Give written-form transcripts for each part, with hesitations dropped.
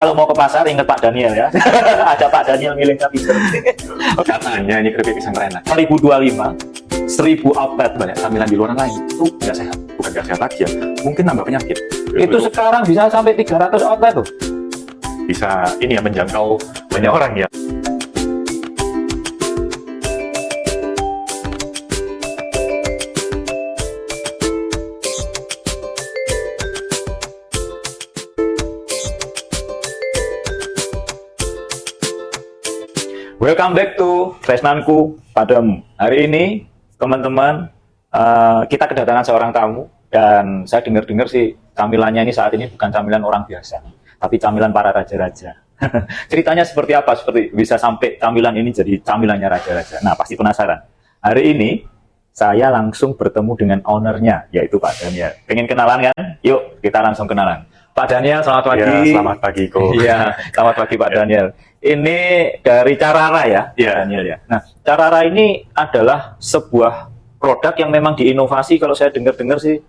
Kalau mau ke pasar ingat Pak Daniel ya. Ada Pak Daniel miliknya pisang. Katanya ini keripik pisang enak. 2025, 1000 outlet. Banyak camilan di luar lain itu nggak sehat. Bukan nggak sehat lagi ya, mungkin nambah penyakit. Itu sekarang bisa sampai 300 outlet tuh. Bisa ini ya, menjangkau banyak orang ya. Welcome back to Tresnanku Padamu. Hari ini teman-teman kita kedatangan seorang tamu dan saya dengar-dengar sih camilannya ini saat ini bukan camilan orang biasa, tapi camilan para raja-raja. Ceritanya seperti apa? Seperti bisa sampai camilan ini jadi camilannya raja-raja. Nah, pasti penasaran. Hari ini saya langsung bertemu dengan ownernya, yaitu Pak Daniel. Pengen kenalan kan? Yuk kita langsung kenalan. Pak Daniel, selamat pagi. Ya, selamat pagi kok. Iya, selamat pagi Pak Daniel. Ini dari Carara ya, Iya. Daniel ya. Nah, Carara ini adalah sebuah produk yang memang diinovasi. Kalau saya dengar-dengar sih,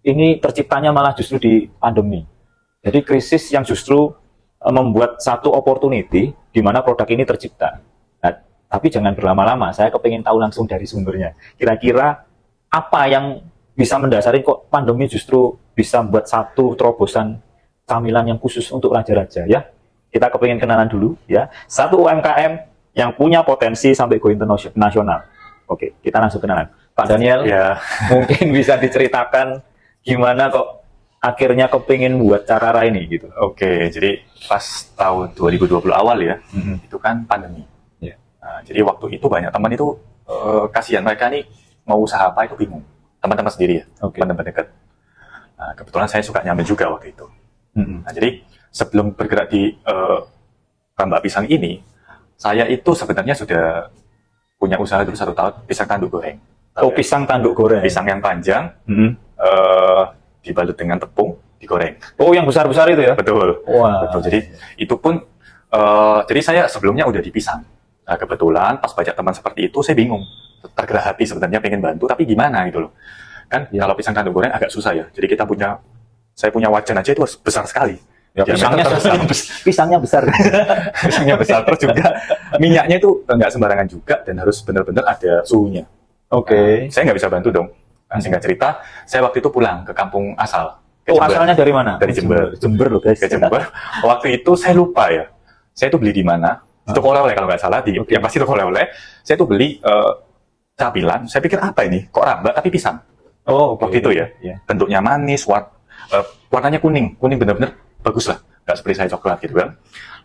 ini terciptanya malah justru di pandemi. Jadi krisis yang justru membuat satu opportunity di mana produk ini tercipta. Nah, tapi jangan berlama-lama. Saya kepingin tahu langsung dari sumbernya. Kira-kira apa yang bisa mendasari kok pandemi justru bisa membuat satu terobosan camilan yang khusus untuk raja-raja ya. Kita kepingin kenalan dulu ya. Satu UMKM yang punya potensi sampai go internasional. Oke, kita langsung kenalan. Pak Daniel, Ya, mungkin bisa diceritakan gimana kok akhirnya kepingin buat Carara ini gitu. oke. Jadi pas tahun 2020 awal ya, itu kan pandemi. Ya. Nah, jadi waktu itu banyak teman itu kasihan, mereka nih mau usaha apa itu bingung. Teman-teman sendiri ya, Oke. teman-teman dekat. Nah, kebetulan saya suka nyamil juga waktu itu. Nah, jadi sebelum bergerak di Rambak Pisang ini, saya itu sebenarnya sudah punya usaha dulu 1 tahun, pisang tanduk goreng. Oh, pisang tanduk goreng. Pisang yang panjang, dibalut dengan tepung, digoreng. Oh, yang besar-besar itu ya? Betul. Wah. Betul. Jadi itu pun, jadi saya sebelumnya udah di pisang. Nah, kebetulan pas baca teman seperti itu, saya bingung. Tergerak hati sebenarnya pengen bantu, tapi gimana gitu loh. Kan Ya. kalau pisang tanduk goreng agak susah ya. Jadi saya punya wajan aja itu besar sekali. Ya, pisangnya Diameter besar. pisangnya besar, terus juga minyaknya itu nggak sembarangan juga dan harus benar-benar ada suhunya. Oke. Saya nggak bisa bantu dong. Nah, singkat cerita, saya waktu itu pulang ke kampung asal. Ke Oh, Jember. asalnya dari mana? Dari Jember. Jember loh, guys. Ke Jember. Waktu itu saya lupa ya. Saya tuh beli di mana? Di toko oleh-oleh kalau nggak salah. Oke. Yang pasti toko oleh-oleh. Saya tuh beli camilan. Saya pikir apa ini? Kok rambak tapi pisang? Oh, oke. Waktu itu ya. Iya. Bentuknya manis, warnanya kuning. Kuning bener-bener bagus lah. Nggak seperti saya coklat gitu kan.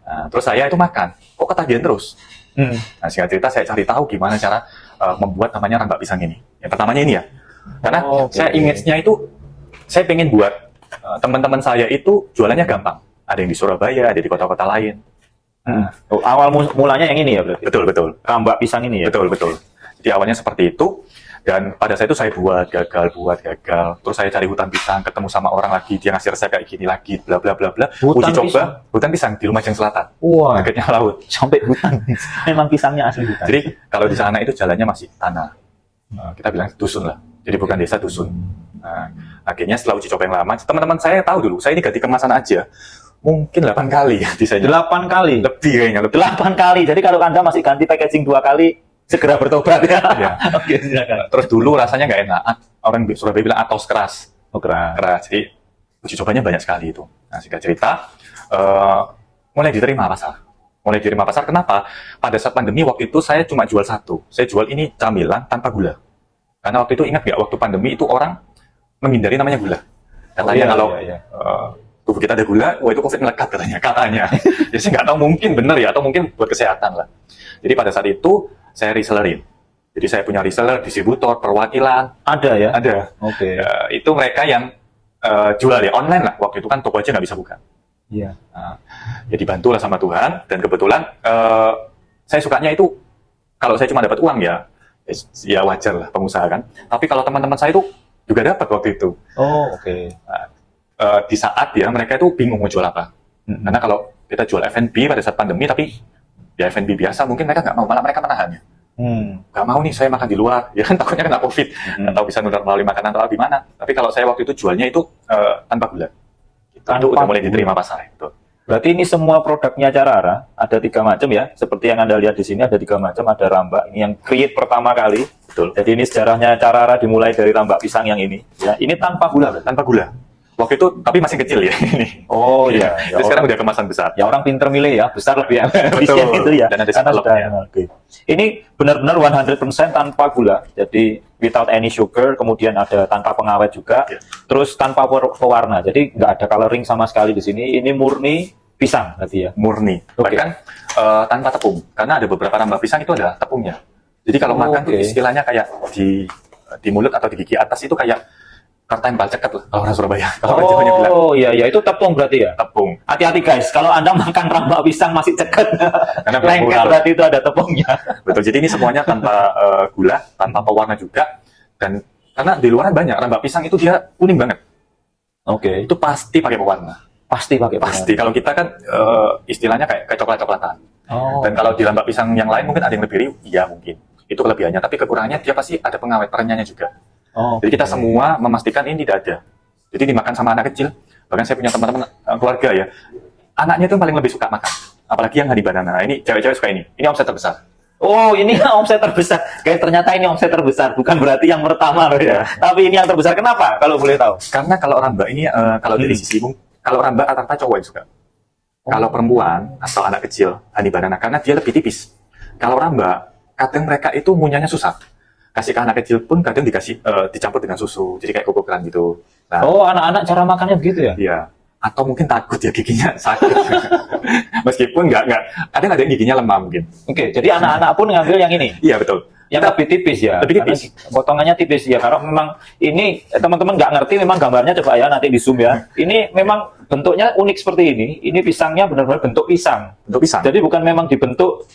Nah, terus saya itu makan. Kok ketagihan terus? Nah, singkat cerita saya cari tahu gimana cara membuat namanya rambak pisang ini. Yang pertamanya ini ya. Karena Oh, oke. saya image-nya itu, saya pengen buat teman-teman saya itu jualannya gampang. Ada yang di Surabaya, ada di kota-kota lain. Oh, awal mulanya yang ini ya berarti? Betul, betul. Rambak pisang ini ya? Betul, betul. Jadi awalnya seperti itu. Dan pada saat itu saya buat gagal. Terus saya cari hutan pisang, ketemu sama orang lagi, dia ngasih resep kayak gini lagi, bla bla bla bla. Hutan Uji coba, pisang? hutan pisang di Lumajang Selatan. Wah, Dekatnya laut. sampai hutan. Memang pisangnya asli hutan. Jadi kalau di sana itu jalannya masih tanah. Kita bilang dusun lah. Jadi bukan desa, dusun. Nah, akhirnya setelah uji coba yang lama, teman-teman saya tahu dulu, saya ini ganti kemasan aja. Mungkin 8 kali ya desainnya. 8 kali? Lebih kayaknya, lebih. 8 kali. Jadi kalau Anda masih ganti packaging 2 kali, segera bertobat ya. Ya. Oke, silakan. Terus dulu rasanya nggak enak. Orang Surabaya bilang atos keras. Oh, keren. Keras. Jadi uji cobanya banyak sekali itu. Nah, singkat cerita, mulai diterima pasar. Kenapa? Pada saat pandemi waktu itu saya cuma jual satu. Saya jual ini camilan tanpa gula. Karena waktu itu ingat nggak, waktu pandemi itu orang menghindari namanya gula. Katanya kalau tubuh kita ada gula, wah itu COVID melekat katanya. Jadi saya nggak tahu, mungkin benar ya, atau mungkin buat kesehatan lah. Jadi pada saat itu saya resellerin. Jadi saya punya reseller, distributor, perwakilan. Ada ya? Ada. Oke. Itu mereka yang jual ya online lah. Waktu itu kan toko aja nggak bisa buka. Iya. Nah, ya dibantu lah sama Tuhan. Dan kebetulan saya sukanya itu kalau saya cuma dapat uang ya wajar lah pengusaha kan. Tapi kalau teman-teman saya itu juga dapat waktu itu. Oh, oke. Di saat ya mereka itu bingung mau jual apa. Karena kalau kita jual F&B pada saat pandemi, tapi ya F&B biasa mungkin mereka nggak mau, malah mereka menahannya. Nggak mau nih saya makan di luar, ya kan takutnya kena COVID, atau bisa nular melalui makanan atau gimana. Tapi kalau saya waktu itu jualnya itu tanpa gula. Itu udah mulai diterima pasar itu. Berarti ini semua produknya Carrara ada 3 macam ya, seperti yang Anda lihat di sini ada 3 macam, ada rambak ini yang create pertama kali. Betul. Jadi ini sejarahnya Carrara dimulai dari rambak pisang yang ini. Ya, ini tanpa gula. Tanpa gula. Waktu itu tapi masih kecil ya ini. Oh iya. Ya, sekarang udah kemasan besar. Ya orang pinter milih ya, besar lebih efisien Betul. itu ya. Dan ada Karena scallop-nya. oke. Ini benar-benar 100% tanpa gula. Jadi without any sugar, kemudian ada tanpa pengawet juga. Ya. Terus tanpa pewarna. Jadi nggak ada coloring sama sekali di sini. Ini murni pisang berarti ya. Murni. Oke. Bahkan tanpa tepung. Karena ada beberapa rambak pisang itu ada tepungnya. Jadi kalau makan tuh Oke. istilahnya kayak di mulut atau di gigi atas itu kayak tertempel ceket lah kalau orang Surabaya. Kalau orang Jawanya bilang Oh iya iya itu tepung berarti ya. tepung. Hati-hati guys, kalau Anda makan rambak pisang masih ceket. Karena Lengket bermural. berarti itu ada tepungnya. Betul. Jadi ini semuanya tanpa gula, tanpa pewarna juga. Dan karena di luaran banyak rambak pisang itu dia kuning banget. Oke. Itu pasti pakai pewarna. Pasti pakai Pasti. Kalau kita kan istilahnya kayak coklat-coklatan. Oh. Dan kalau di rambak pisang yang lain mungkin ada yang lebih riuh, iya mungkin. Itu kelebihannya. Tapi kekurangannya dia pasti ada pengawet perenyahnya juga. Oh. Jadi kita semua memastikan ini tidak ada. Jadi dimakan sama anak kecil. Bahkan saya punya teman-teman keluarga ya. Anaknya itu paling lebih suka makan. Apalagi yang honey banana. Ini cewek-cewek suka ini. Ini omset terbesar. Oh, ini omset terbesar. Guys, ternyata ini omset terbesar. Bukan berarti yang pertama loh ya. Tapi ini yang terbesar. Kenapa? Kalau boleh tahu. Karena kalau rambak ini, kalau dari sisi kalau rambak rata-rata cowok yang suka. Kalau perempuan atau anak kecil, honey banana. Karena dia lebih tipis. Kalau rambak, kadang mereka itu ngunyahnya susah. Kasih ke anak kecil pun kadang dikasih dicampur dengan susu. Jadi kayak koko-kokoan gitu. Nah, Oh, anak-anak cara makannya begitu ya? iya. Atau mungkin takut ya giginya sakit. Meskipun nggak, kadang ada yang giginya lemah mungkin. Oke, jadi anak-anak pun ngambil yang ini. Iya betul. Yang lebih tipis ya. Lebih tipis. Karena potongannya tipis ya. Karena memang ini teman-teman nggak ngerti memang gambarnya coba ya nanti di zoom ya. Ini memang bentuknya unik seperti ini. Ini pisangnya benar-benar bentuk pisang. Untuk pisang. Jadi bukan memang dibentuk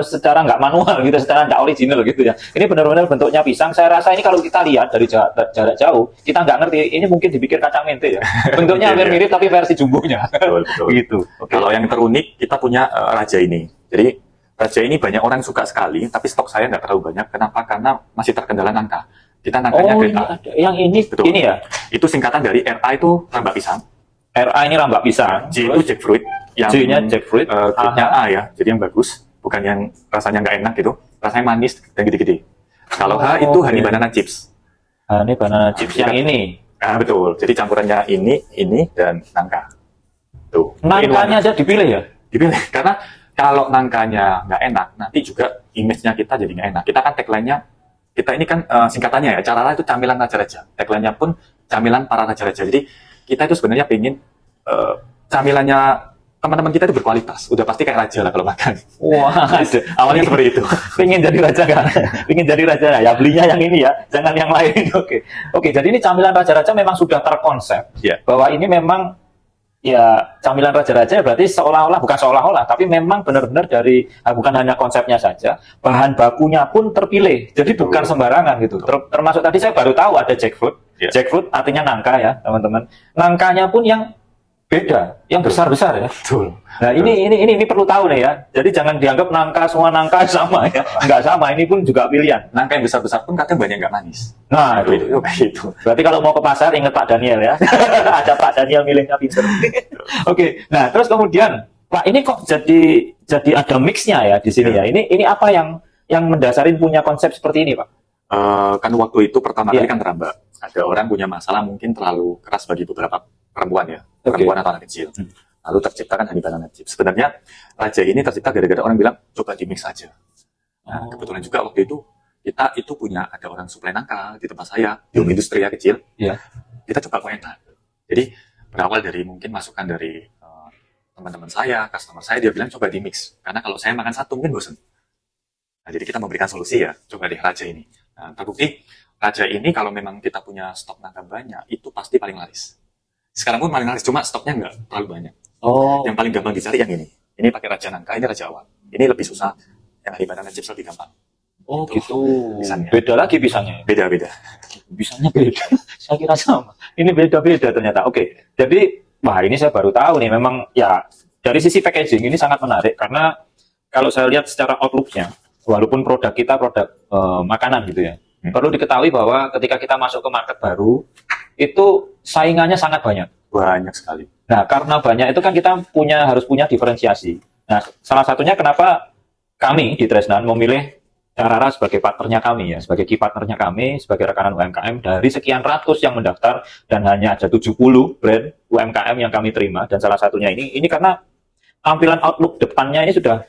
secara nggak manual gitu, secara nggak original gitu ya. Ini benar-benar bentuknya pisang. Saya rasa ini kalau kita lihat dari jarak jauh, kita nggak ngerti. Ini mungkin dipikir kacang mente ya. Bentuknya hampir mirip tapi versi jumbonya. Betul, betul. Gitu. Oke. Kalau yang terunik kita punya raja ini. Jadi raja ini banyak orang suka sekali, tapi stok saya nggak terlalu banyak. Kenapa? Karena masih terkendala nangka. Kita nangkanya Oh, grade ini A. ada. Yang ini, Betul. ini ya. Itu singkatan dari RA itu rambak pisang. RA ini rambak pisang. J itu jackfruit. Yang J-nya jackfruit. grade-nya A ya. Jadi yang bagus. Bukan yang rasanya nggak enak gitu. Rasanya manis dan gede-gede. Kalau H itu honey oke. banana chips. Ah, ini banana chips yang ini. Ah betul. Jadi campurannya ini dan nangka. Tuh. Nangkanya aja dipilih ya. Dipilih karena kalau nangkanya nggak enak, nanti juga image-nya kita jadi nggak enak. Kita kan tagline-nya, kita ini kan singkatannya ya, Carrara itu camilan raja-raja. Tagline-nya pun camilan para raja-raja. Jadi kita itu sebenarnya pengen camilannya teman-teman kita itu berkualitas. Udah pasti kayak raja lah kalau makan. Wah, Awalnya seperti itu. pengen jadi raja kan? Pengen jadi raja ya belinya yang ini ya, jangan yang lain. Oke, oke. Jadi ini camilan raja-raja memang sudah terkonsep Ya. bahwa ini memang ya camilan raja-raja berarti seolah-olah bukan seolah-olah, tapi memang benar-benar dari bukan hanya konsepnya saja, bahan bakunya pun terpilih. Jadi Betul. bukan sembarangan gitu. Termasuk tadi saya baru tahu ada jackfruit. Ya. Jackfruit artinya nangka ya, teman-teman. Nangkanya pun yang beda, yang besar-besar ya. Betul. Nah ini perlu tahu nih ya. Jadi jangan dianggap nangka semua nangka sama ya. Nggak sama. Ini pun juga pilihan. Nangka yang besar-besar pun kadang banyak nggak manis. Nah Itu itu. kayak itu. Berarti kalau mau ke pasar ingat Pak Daniel ya. Ada Pak Daniel milihnya pinter. Oke. Nah terus kemudian Pak ini kok jadi ada mixnya ya di sini ya. Ini apa yang mendasarin punya konsep seperti ini Pak? Kan waktu itu pertama Iya. kali kan rambak. Ada orang punya masalah mungkin terlalu keras bagi beberapa perempuan ya. Oke. Perempuan atau anak kecil. Lalu terciptakan honey banana chips. Sebenarnya raja ini tercipta gara-gara orang bilang coba di mix saja. Nah, kebetulan juga waktu itu kita itu punya ada orang suplai nangka di tempat saya di home industri ya kecil. Iya. Kita coba kok enak. Jadi berawal dari mungkin masukan dari teman-teman saya, customer saya dia bilang coba di mix. Karena kalau saya makan satu mungkin bosan. Nah, jadi kita memberikan solusi ya, coba deh raja ini. Nah, terbukti raja ini kalau memang kita punya stok nangka banyak, itu pasti paling laris. Sekarang pun paling laris, cuma stoknya nggak terlalu banyak. Oh. Yang paling gampang dicari yang ini. Ini pakai raja nangka, ini raja awal. Ini lebih susah. Yang honey banana chips lebih gampang. Oh Itu gitu. pisangnya. Beda lagi pisangnya. Beda-beda. Pisangnya beda. Saya kira sama. Ini beda-beda ternyata. Oke. Jadi, wah ini saya baru tahu nih. Memang ya dari sisi packaging ini sangat menarik karena kalau saya lihat secara outlook-nya, walaupun produk kita produk makanan gitu ya, perlu diketahui bahwa ketika kita masuk ke market baru, itu saingannya sangat banyak. Banyak sekali. Nah, karena banyak itu kan kita harus punya diferensiasi. Nah, salah satunya kenapa kami di Tresnan memilih Carara sebagai partnernya kami ya, sebagai key partnernya kami, sebagai rekanan UMKM dari sekian ratus yang mendaftar dan hanya ada 70 brand UMKM yang kami terima, dan salah satunya ini karena tampilan outlook depannya ini sudah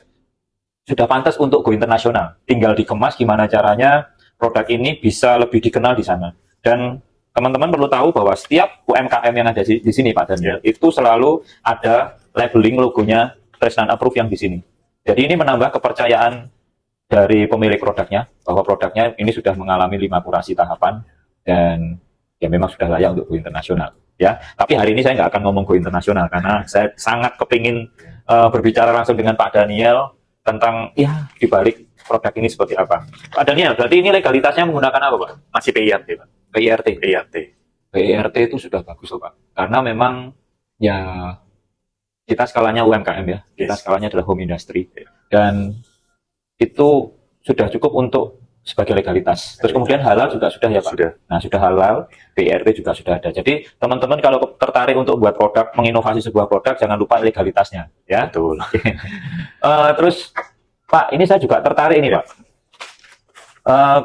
pantas untuk go internasional. Tinggal dikemas gimana caranya produk ini bisa lebih dikenal di sana. Dan teman-teman perlu tahu bahwa setiap UMKM yang ada di sini Pak Daniel, itu selalu ada labeling logonya Tresnan Approve yang di sini. Jadi ini menambah kepercayaan dari pemilik produknya, bahwa produknya ini sudah mengalami 5 kurasi tahapan, dan ya memang sudah layak untuk go internasional. Ya, tapi hari ini saya nggak akan ngomong go internasional, karena saya sangat kepingin berbicara langsung dengan Pak Daniel tentang ya dibalik produk ini seperti apa. Pak Daniel, berarti ini legalitasnya menggunakan apa Pak? Masih PIRT, Pak. PIRT. PIRT. PIRT itu sudah bagus loh Pak, karena memang ya kita skalanya UMKM ya, kita skalanya adalah home industry, dan itu sudah cukup untuk sebagai legalitas. Terus kemudian halal juga sudah ya Pak? Sudah. Nah, sudah halal, PIRT juga sudah ada. Jadi teman-teman kalau tertarik untuk buat produk, menginovasi sebuah produk, jangan lupa legalitasnya ya. Betul. Terus Pak, ini saya juga tertarik ini Pak.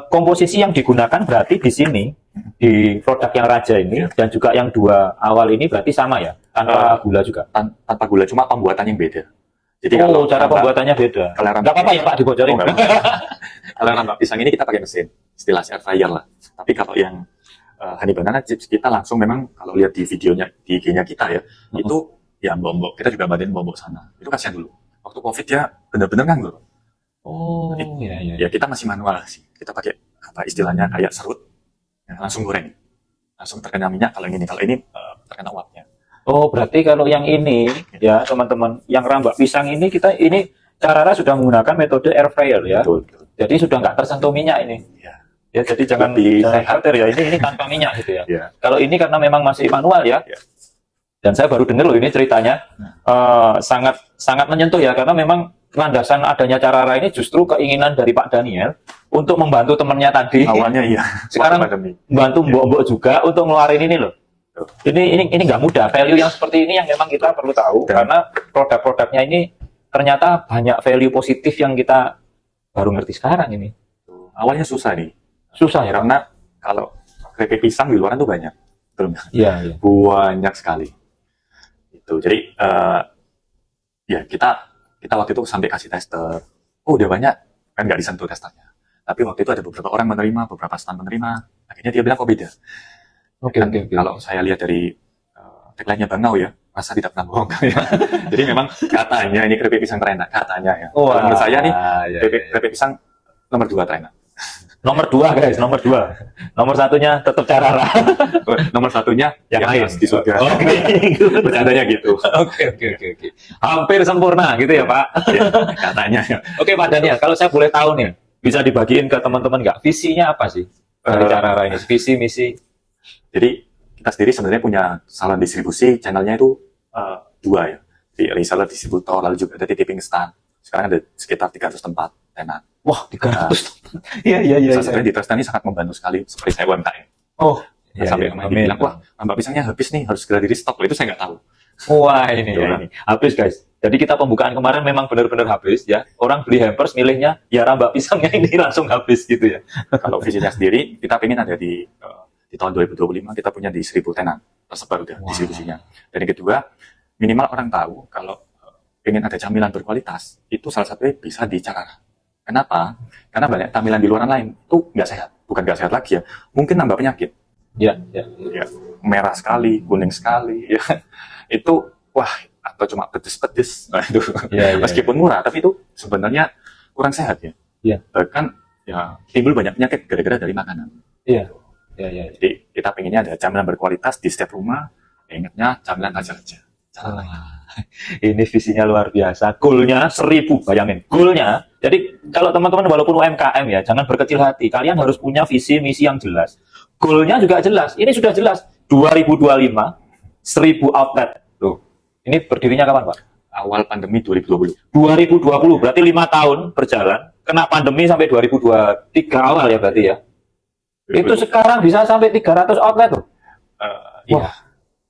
Komposisi yang digunakan berarti di sini, di produk yang Raja ini, dan juga yang 2 awal ini berarti sama ya? Tanpa gula juga? Tanpa gula, cuma pembuatannya yang beda. Jadi cara pembuatannya beda. Kalau nggak apa-apa ya Pak dibocorin. Kalau rambak pisang ini kita pakai mesin, istilah air fryer lah. Tapi kalau yang honey banana chips, kita langsung memang kalau lihat di videonya, di IG-nya kita ya, itu ya mbok-mbok, kita juga bantuin mbok-mbok sana. Itu kasihan dulu. Waktu COVID ya benar-benar nganggur. Oh, ya kita masih manual sih. Kita pakai apa istilahnya kayak serut, ya, langsung goreng, langsung terkena minyak. Kalau ini terkena uapnya. Oh, berarti kalau yang ini ya teman-teman, yang rambak pisang ini ini Carara sudah menggunakan metode air fryer ya. Betul. Jadi sudah nggak tersentuh minyak ini. Ya. Ya, jadi jangan khawatir ya. Ini tanpa minyak gitu ya. Ya. Kalau ini karena memang masih manual ya. Ya. Dan saya baru dengar loh ini ceritanya sangat menyentuh ya, karena memang landasan adanya Carara ini justru keinginan dari Pak Daniel untuk membantu temannya tadi. Awalnya iya. Sekarang membantu mbok-mbok juga untuk ngeluarin ini loh. Ini nggak mudah. Value yang seperti ini yang memang kita perlu tahu, karena produk-produknya ini ternyata banyak value positif yang kita baru ngerti sekarang ini. Awalnya susah nih. Susah ya, karena kalau keripik pisang di luaran tuh banyak. Betul. Iya. Banyak sekali. Itu. Jadi ya kita waktu itu sampai kasih tester. Oh, udah banyak. Kan nggak disentuh testernya. Tapi waktu itu ada beberapa orang menerima, beberapa stand menerima. Akhirnya dia bilang kok beda. Oke. Kalau saya lihat dari tagline-nya Bang Nau ya, rasa tidak pernah bohong ya. Jadi memang katanya ini keripik pisang terenak, katanya ya. Kalau menurut saya nih, keripik pisang nomor 2 terenak. Nomor 2 guys, nomor 2. Nomor 1-nya tetap Carara. Nomor 1-nya yang lain di surga. Bercandanya gitu. Oke. Hampir sempurna gitu ya Pak. Ya, katanya ya. Oke Pak Daniel, kalau saya boleh tahu nih, bisa dibagiin ke teman-teman nggak? Visinya apa sih dari Carara ini? Visi, misi? Jadi kita sendiri sebenarnya punya saluran distribusi, channelnya itu 2 ya. Jadi reseller, distributor, lalu juga ada titiping stand. Sekarang ada sekitar 300 tempat tenan. Wah, 300 tempat. Iya. Sebenarnya di Tresnan ini sangat membantu sekali, seperti saya UMKM. Oh, sampai kemarin dibilang, wah, rambak pisangnya habis nih, harus segera di restock. Itu saya nggak tahu. Wah, ini habis guys. Jadi kita pembukaan kemarin memang benar-benar habis ya. Orang beli hampers milihnya ya rambak pisangnya ini langsung habis gitu ya. Kalau visinya sendiri, kita pengen ada di tahun 2025 kita punya di 1000 tenan tersebar udah distribusinya. Dan yang kedua, minimal orang tahu kalau pengen ada camilan berkualitas, itu salah satunya bisa di Carara. Kenapa? Karena banyak camilan di luar lain itu nggak sehat. Bukan nggak sehat lagi ya, mungkin nambah penyakit. Ya, merah sekali, kuning sekali, ya. Itu, wah, atau cuma pedes-pedes. Nah, itu meskipun murah, tapi itu sebenarnya kurang sehat ya. Bahkan ya timbul banyak penyakit gara-gara dari makanan. Iya. Jadi kita pengennya ada camilan berkualitas di setiap rumah. Ingatnya camilan Raja. Ini visinya luar biasa. Goalnya 1000, bayangin. Goalnya. Jadi kalau teman-teman walaupun UMKM ya, jangan berkecil hati. Kalian harus punya visi misi yang jelas. Goalnya juga jelas. Ini sudah jelas. 2025, 1000 outlet. Tuh. Ini berdirinya kapan Pak? Awal pandemi 2020. 2020, berarti 5 tahun berjalan. Kena pandemi sampai 2023 awal ya berarti ya. Itu sekarang bisa sampai 300 outlet loh. Iya.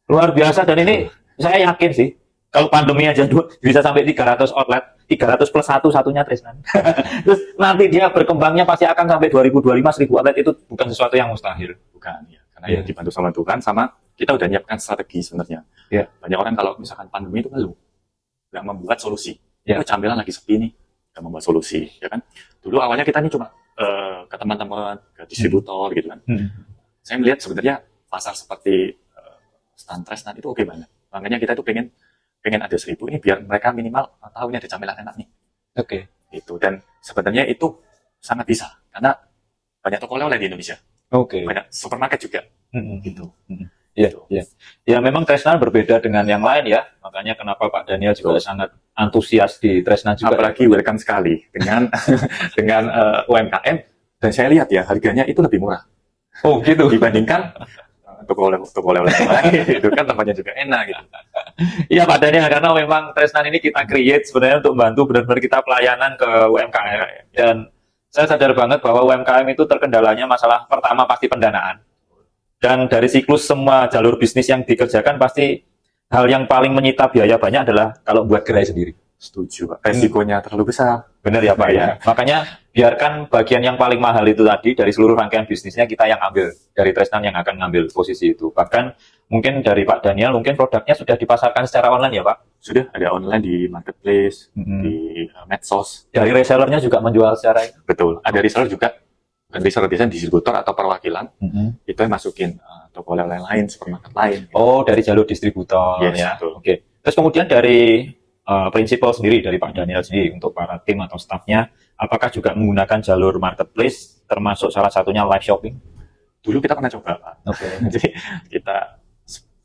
Luar biasa, dan ini saya yakin sih kalau pandemi aja bisa sampai 300 outlet, 300 plus satu, satunya Tresnan. Terus nanti dia berkembangnya pasti akan sampai 2025 1000 outlet, itu bukan sesuatu yang mustahil. Bukan ya, karena Iya. ya dibantu sama Tuhan, sama kita udah nyiapkan strategi sebenarnya. Iya. Banyak orang kalau misalkan pandemi itu ngeluh, nggak membuat solusi. Iya. Oh, Camilan lagi sepi nih, nggak membuat solusi, ya kan? Dulu awalnya kita nih cuma ke teman-teman, ke distributor gitu kan. Saya melihat sebenarnya pasar seperti stand Tresnan itu oke banget. Makanya kita itu pengen ada 1000 ini biar mereka minimal tahu ini ada camilan enak nih. Oke. Itu, dan sebenarnya itu sangat bisa karena banyak toko oleh-oleh di Indonesia, Oke. banyak supermarket juga gitu. Iya, iya. Ya memang Tresnan berbeda dengan yang lain ya. Makanya kenapa Pak Daniel juga sangat antusias di Tresnan juga. Apalagi welcome sekali dengan dengan UMKM, dan saya lihat ya harganya itu lebih murah Oh gitu. dibandingkan toko oleh-oleh yang lain. Itu kan tempatnya juga enak gitu. Iya Pak Daniel, karena memang Tresnan ini kita create sebenarnya untuk membantu benar-benar kita pelayanan ke UMKM. Dan saya sadar banget bahwa UMKM itu terkendalanya masalah pertama pasti pendanaan. Dan dari siklus semua jalur bisnis yang dikerjakan pasti hal yang paling menyita biaya banyak adalah kalau buat gerai sendiri. Setuju, Pak. Resikonya terlalu besar. Benar ya Pak ya. Makanya biarkan bagian yang paling mahal itu tadi dari seluruh rangkaian bisnisnya kita yang ambil, dari Tresnan yang akan ngambil posisi itu. Bahkan mungkin dari Pak Daniel mungkin produknya sudah dipasarkan secara online ya Pak. Sudah ada online di marketplace, di medsos. Dari resellernya juga menjual secara Betul. Ada reseller juga, bukan reseller, biasanya distributor atau perwakilan, itu yang masukin toko oleh-oleh lain, supermarket lain. Oh, dari jalur distributor Yes, ya. betul. Oke. Terus kemudian dari prinsipal sendiri dari Pak Daniel sendiri untuk para tim atau stafnya, apakah juga menggunakan jalur marketplace termasuk salah satunya live shopping? Dulu kita pernah coba, Pak. Oke. Jadi kita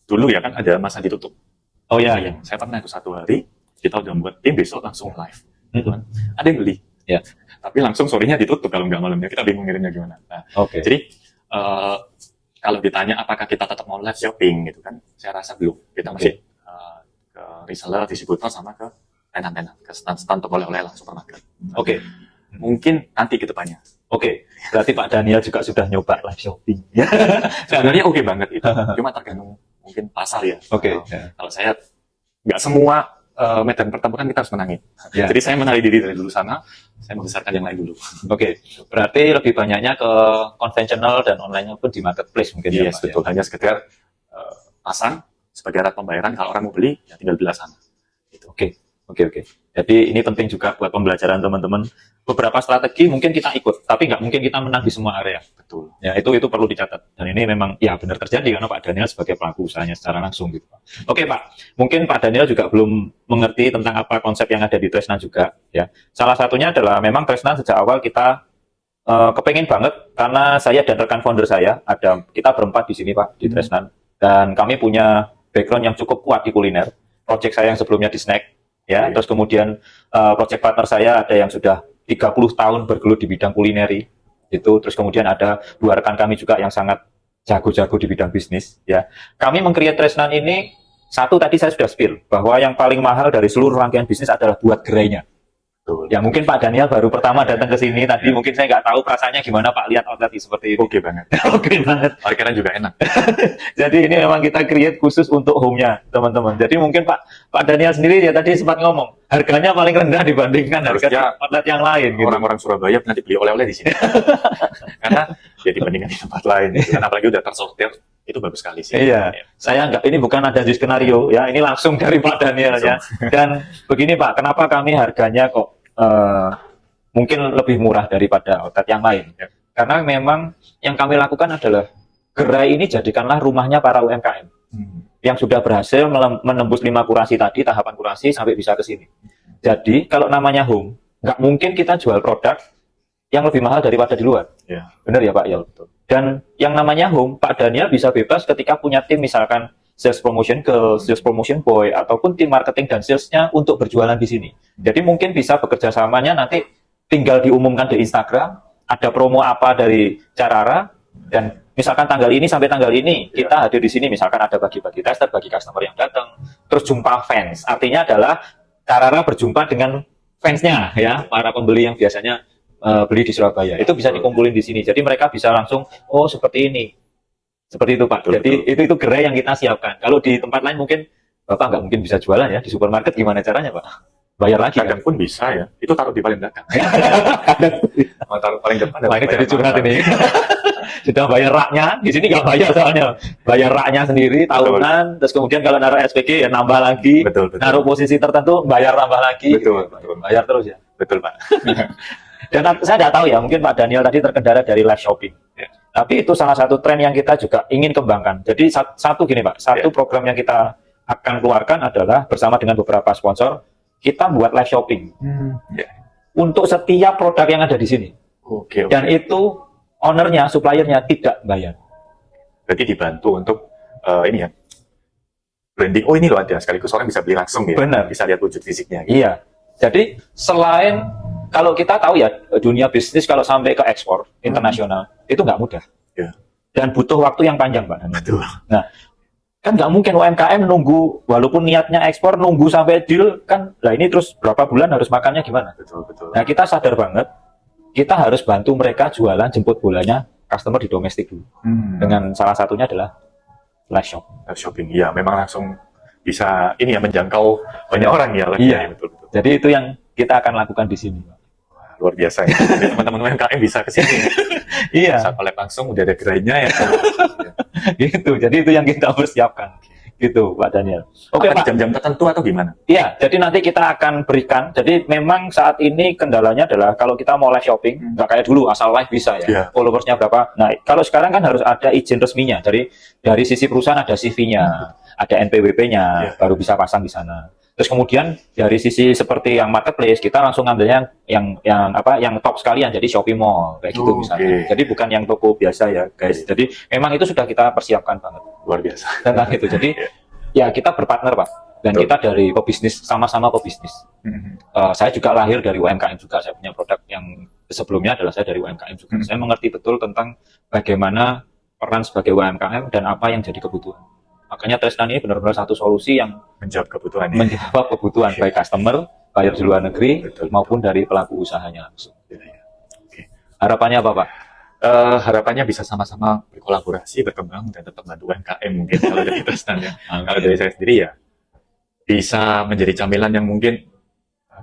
dulu ya kan ada masa ditutup. Oh ya, ya. Saya pernah itu 1 hari, kita udah membuat tim, besok langsung live. Gitu kan. Ada yang beli. Ya. Tapi langsung sorenya ditutup kalau nggak malamnya. Kita bingung ngirimnya gimana. Nah, Oke. jadi kalau ditanya apakah kita tetap mau live shopping gitu kan, saya rasa belum. Kita masih ke reseller, distributor, sama ke tenan-tenan, ke stand-stand toko oleh-oleh lah, supermarket. Oke. Mungkin nanti ke depannya. Oke. Berarti Pak Daniel juga sudah nyoba live shopping. Sebenarnya oke banget itu. Cuma tergantung mungkin pasar ya. Oke. Kalau saya nggak semua medan pertempuran kita harus menangin. Ya. Jadi saya menarik diri dari dulu sana, saya membesarkan yang lain dulu. Oke. Berarti lebih banyaknya ke konvensional dan online pun di marketplace mungkin ya, Yes, Pak, betul. ya? Hanya sekedar pasang sebagai alat pembayaran. Kalau orang mau beli, ya tinggal beli sana. Oke. Jadi ini penting juga buat pembelajaran teman-teman. Beberapa strategi mungkin kita ikut, tapi nggak mungkin kita menang di semua area. Betul. Ya, itu perlu dicatat. Dan ini memang ya benar terjadi karena Pak Daniel sebagai pelaku usahanya secara langsung gitu, Pak. Oke, Pak. Mungkin Pak Daniel juga belum mengerti tentang apa konsep yang ada di Tresnan juga, ya. Salah satunya adalah memang Tresnan sejak awal kita kepengen banget, karena saya dan rekan founder saya kita berempat di sini Pak di Tresnan, dan kami punya background yang cukup kuat di kuliner. Project saya yang sebelumnya di snack, ya. Terus kemudian project partner saya ada yang sudah 30 tahun bergelut di bidang kulineri itu. Terus kemudian ada 2 rekan kami juga yang sangat jago-jago di bidang bisnis, ya. Kami meng-create Tresnan ini, satu tadi saya sudah spill bahwa yang paling mahal dari seluruh rangkaian bisnis adalah buat gerainya. Betul. Ya mungkin Pak Daniel baru pertama datang ke sini tadi, mungkin saya nggak tahu rasanya gimana Pak lihat outlet seperti ini. Oke banget. Oke banget. Parkiran juga enak. Jadi ini memang kita create khusus untuk home-nya teman-teman. Jadi mungkin Pak Daniel sendiri ya tadi sempat ngomong harganya paling rendah dibandingkan harga Harusnya outlet yang lain. Gitu. Orang-orang Surabaya nanti beli oleh-oleh di sini. Karena ya dibandingkan di tempat lain. Kan apalagi udah tersortir, itu bagus sekali sih. Iya, saya nggak, ini bukan ada di skenario ya, ini langsung dari Pak Daniel ya. Dan begini Pak, kenapa kami harganya kok mungkin lebih murah daripada outlet yang lain? Ya. Karena memang yang kami lakukan adalah gerai ini jadikanlah rumahnya para UMKM yang sudah berhasil menembus 5 kurasi tadi, tahapan kurasi sampai bisa ke sini. Jadi kalau namanya home, nggak mungkin kita jual produk yang lebih mahal daripada di luar. Ya. Benar ya Pak? Ya betul. Dan yang namanya home, Pak Daniel bisa bebas ketika punya tim, misalkan sales promotion girl, sales promotion boy, ataupun tim marketing dan salesnya untuk berjualan di sini. Jadi mungkin bisa bekerja samanya nanti tinggal diumumkan di Instagram, ada promo apa dari Carara, dan misalkan tanggal ini sampai tanggal ini kita hadir di sini, misalkan ada bagi-bagi tester bagi customer yang datang, terus jumpa fans. Artinya adalah Carara berjumpa dengan fansnya ya, para pembeli yang biasanya beli di Surabaya. Itu bisa dikumpulin di sini. Jadi mereka bisa langsung, oh seperti ini Seperti itu Pak. Betul, Jadi itu gerai yang kita siapkan. Kalau di tempat lain mungkin Bapak nggak mungkin bisa jualan ya di supermarket, gimana caranya Pak? Bayar lagi kan? Kadang pun bisa ya. Itu taruh di paling belakang. Mau taruh paling depan. Wah ini jadi curhat ini. Sudah bayar raknya, di sini nggak bayar soalnya. Bayar raknya sendiri tahunan, terus kemudian kalau naruh SPG ya nambah lagi. Betul. Naruh posisi tertentu bayar tambah lagi. Betul. Bayar terus ya. Betul Pak. Dan saya tidak tahu ya, mungkin Pak Daniel tadi terkendala dari live shopping. Ya. Tapi itu salah satu tren yang kita juga ingin kembangkan. Jadi satu gini Pak, satu program yang kita akan keluarkan adalah bersama dengan beberapa sponsor, kita buat live shopping. Ya. Untuk setiap produk yang ada di sini. Oke. Dan itu ownernya, suppliernya tidak bayar. Berarti dibantu untuk ini ya, branding. Oh ini loh ada, sekaligus orang bisa beli langsung ya. Benar. Bisa lihat wujud fisiknya. Iya. Jadi selain kalau kita tahu ya dunia bisnis kalau sampai ke ekspor internasional itu nggak mudah. Ya. Dan butuh waktu yang panjang Pak. Betul. Nah, kan nggak mungkin UMKM nunggu walaupun niatnya ekspor nunggu sampai deal kan. Lah ini terus berapa bulan harus makannya gimana? Betul. Nah kita sadar banget kita harus bantu mereka jualan jemput bolanya customer di domestik dulu. Dengan salah satunya adalah live shop. Live shopping. Iya, memang langsung bisa ini ya menjangkau banyak orang ya. Iya. Betul. Jadi itu yang kita akan lakukan di sini. Wah, luar biasa ya. Jadi teman-teman UMKM bisa ke sini. Iya. Bisa collab langsung udah ada gerainya ya. Gitu. Jadi itu yang kita persiapkan. Gitu Pak Daniel. Oke Apa di Pak. jam-jam tertentu atau gimana? Iya, jadi nanti kita akan berikan. Jadi memang saat ini kendalanya adalah kalau kita mau live shopping, nggak kayak dulu asal live bisa ya. Iya. Followersnya berapa. Nah, kalau sekarang kan harus ada izin resminya. Dari sisi perusahaan ada CV-nya, ada NPWP-nya, Iya. baru bisa pasang di sana. Terus kemudian dari sisi seperti yang marketplace, kita langsung ngambilnya yang top sekalian, jadi Shopee Mall kayak gitu misalnya. Jadi bukan yang toko biasa ya, guys. Jadi memang itu sudah kita persiapkan banget Luar biasa. tentang itu. Jadi ya kita berpartner Pak, dan Betul. kita dari pebisnis, sama-sama pebisnis. Saya juga lahir dari UMKM juga, saya punya produk yang sebelumnya adalah saya dari UMKM juga. Saya mengerti betul tentang bagaimana peran sebagai UMKM dan apa yang jadi kebutuhan. Makanya Tresnan ini benar-benar satu solusi yang Menjawab kebutuhan. menjawab kebutuhan baik customer, buyer di luar negeri, Betul. maupun dari pelaku usahanya langsung. Oke. Harapannya apa Pak? Harapannya bisa sama-sama berkolaborasi, berkembang, dan tetap bantu UMKM mungkin kalau dari Tristan ya. Kalau dari saya sendiri ya, bisa menjadi camilan yang mungkin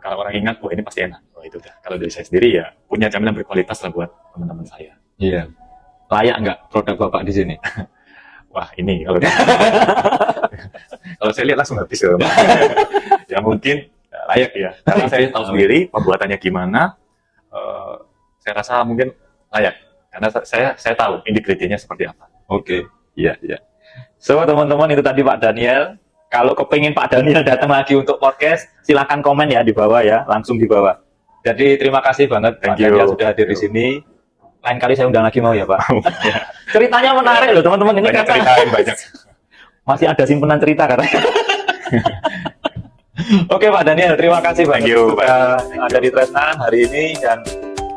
kalau orang ingat, wah ini pasti enak. Oh itu dah. Kalau dari saya sendiri ya, punya camilan berkualitas lah buat teman-teman saya. Iya. Layak nggak produk Bapak di sini? Wah ini kalau kalau saya lihat langsung habis ya. Ya mungkin layak ya. Karena saya tahu sendiri pembuatannya gimana. Saya rasa mungkin layak. Karena saya tahu ingredientnya seperti apa. Oke, iya. So teman-teman itu tadi Pak Daniel. Kalau kepingin Pak Daniel datang lagi untuk podcast, silakan komen ya di bawah ya, langsung di bawah. Jadi terima kasih banget Pak Daniel sudah hadir di sini. Lain kali saya undang lagi mau ya Pak. Ceritanya menarik loh teman-teman ini Banyak karena ceritain banyak. masih ada simpenan cerita karena. Oke Pak Daniel, terima kasih banyak Thank you, sudah ada di Tresnan hari ini dan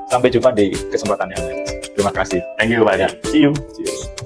sampai jumpa di kesempatan yang lain. Terima kasih. Thank you banyak. See you. Cheers.